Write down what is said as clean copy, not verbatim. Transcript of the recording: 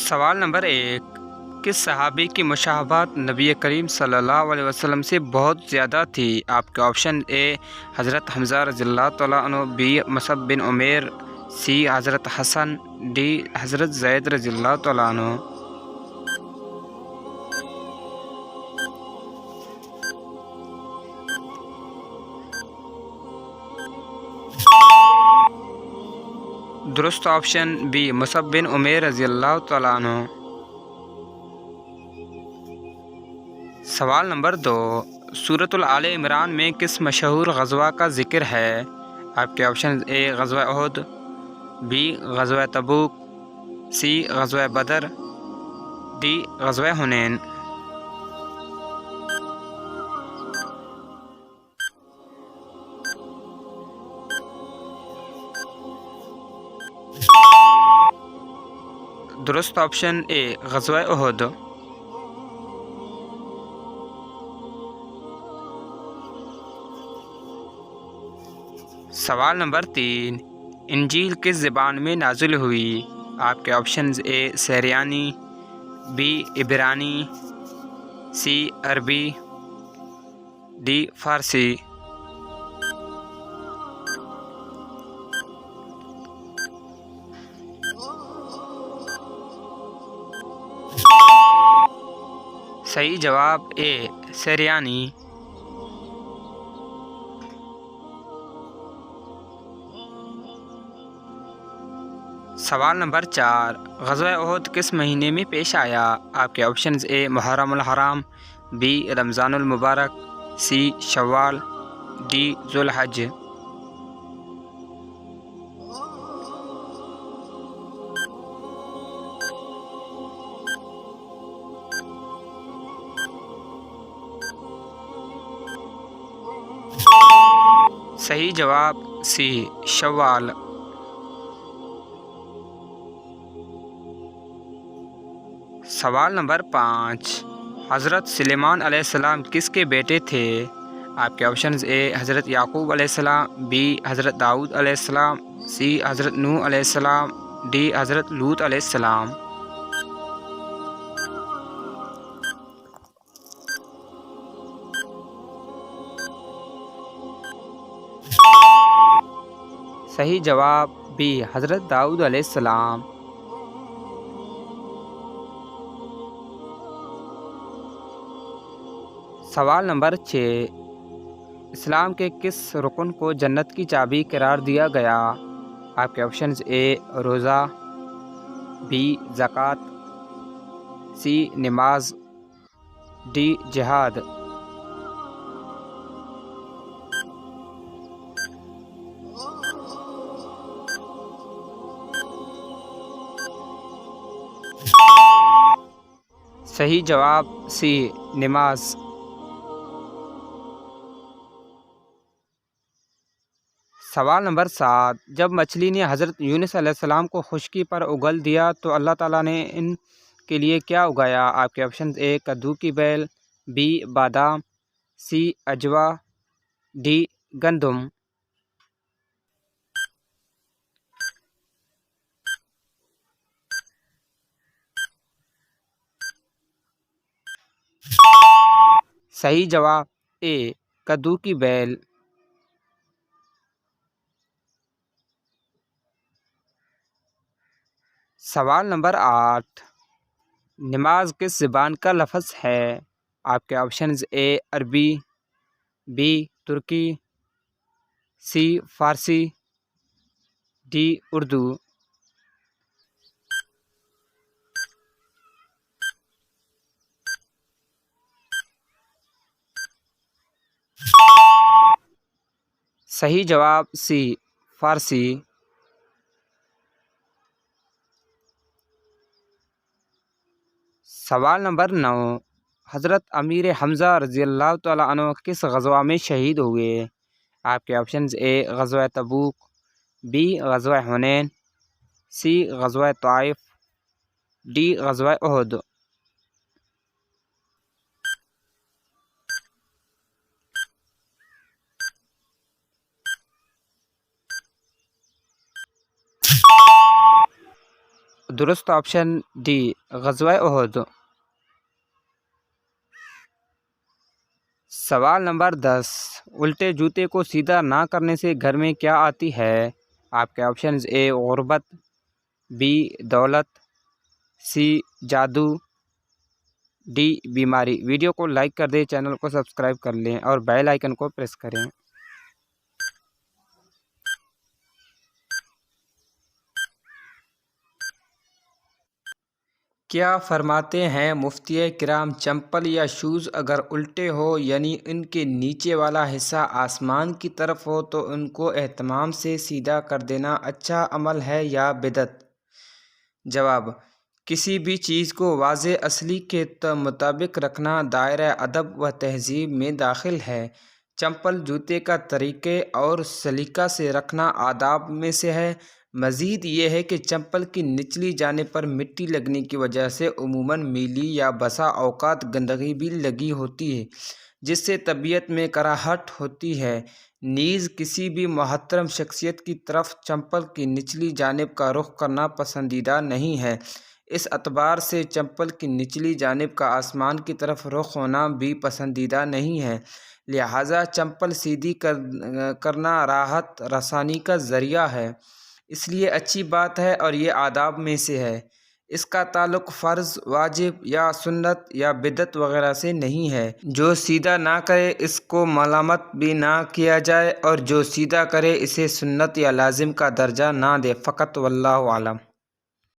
سوال نمبر 1، کس صحابی کی مشابہت نبی کریم صلی اللہ علیہ وسلم سے بہت زیادہ تھی؟ آپ کے آپشن اے حضرت حمزہ رضی اللہ تعالیٰ عنہ، بی مصعب بن عمیر، سی حضرت حسن، ڈی حضرت زید رضی اللہ تعالیٰ عنہ۔ درست آپشن بی مصعب بن عمیر رضی اللہ تعالیٰ عنہ۔ سوال نمبر 2، سورۃ آل عمران میں کس مشہور غزوہ کا ذکر ہے؟ آپ کے آپشن اے غزوہ احد، بی غزوہ تبوک، سی غزوہ بدر، ڈی غزوہ حنین۔ درست آپشن اے غزوہ احد۔ سوال نمبر 3، انجیل کس زبان میں نازل ہوئی؟ آپ کے آپشنز اے سریانی، بی عبرانی، سی عربی، ڈی فارسی۔ صحیح جواب اے سریانی۔ سوال نمبر 4، غزوہ احد کس مہینے میں پیش آیا؟ آپ کے آپشنز اے محرم الحرام، بی رمضان المبارک، سی شوال، ڈی ذوالحج۔ صحیح جواب سی شوال۔ سوال نمبر 5، حضرت سلیمان علیہ السلام کس کے بیٹے تھے؟ آپ کے آپشنز اے حضرت یعقوب علیہ السلام، بی حضرت داؤد علیہ السلام، سی حضرت نوح علیہ السلام، ڈی حضرت لوط علیہ السلام۔ صحیح جواب بی حضرت داؤد علیہ السلام۔ سوال نمبر 6، اسلام کے کس رکن کو جنت کی چابی قرار دیا گیا؟ آپ کے آپشنز اے روزہ، بی زکوٰۃ، سی نماز، ڈی جہاد۔ صحیح جواب سی نماز۔ سوال نمبر 7، جب مچھلی نے حضرت یونس علیہ السلام کو خشکی پر اگل دیا تو اللہ تعالیٰ نے ان کے لیے کیا اگایا؟ آپ کے آپشنز اے کدو کی بیل، بی بادام، سی اجوا، ڈی گندم۔ صحیح جواب اے کدو کی بیل۔ سوال نمبر 8، نماز کس زبان کا لفظ ہے؟ آپ کے options A Arabi, B Turki, C Farsi, D Urdu. صحیح جواب سی فارسی۔ سوال نمبر 9، حضرت امیر حمزہ رضی اللہ تعالیٰ عنہ کس غزوہ میں شہید ہوئے؟ آپ کے آپشنز اے غزوہ تبوک، بی غزوہ حنین، سی غزوہ طائف، ڈی غزوہ احد۔ درست آپشن ڈی غزوہ احد۔ سوال نمبر 10، الٹے جوتے کو سیدھا نہ کرنے سے گھر میں کیا آتی ہے؟ آپ کے آپشنز اے غربت، بی دولت، سی جادو، ڈی بیماری۔ ویڈیو کو لائک کر دیں، چینل کو سبسکرائب کر لیں اور بیل آئیکن کو پریس کریں۔ کیا فرماتے ہیں مفتی کرام، چمپل یا شوز اگر الٹے ہو یعنی ان کے نیچے والا حصہ آسمان کی طرف ہو تو ان کو اہتمام سے سیدھا کر دینا اچھا عمل ہے یا بدعت؟ جواب، کسی بھی چیز کو واضح اصلی کے مطابق رکھنا دائرہ ادب و تہذیب میں داخل ہے۔ چمپل جوتے کا طریقے اور سلیقہ سے رکھنا آداب میں سے ہے۔ مزید یہ ہے کہ چمپل کی نچلی جانب پر مٹی لگنے کی وجہ سے عموماً میلی یا بسا اوقات گندگی بھی لگی ہوتی ہے جس سے طبیعت میں کراہٹ ہوتی ہے۔ نیز کسی بھی محترم شخصیت کی طرف چمپل کی نچلی جانب کا رخ کرنا پسندیدہ نہیں ہے۔ اس اعتبار سے چمپل کی نچلی جانب کا آسمان کی طرف رخ ہونا بھی پسندیدہ نہیں ہے، لہٰذا چمپل سیدھی کرنا راحت رسانی کا ذریعہ ہے، اس لیے اچھی بات ہے اور یہ آداب میں سے ہے۔ اس کا تعلق فرض، واجب یا سنت یا بدعت وغیرہ سے نہیں ہے۔ جو سیدھا نہ کرے اس کو ملامت بھی نہ کیا جائے اور جو سیدھا کرے اسے سنت یا لازم کا درجہ نہ دے فقط، واللہ اعلم۔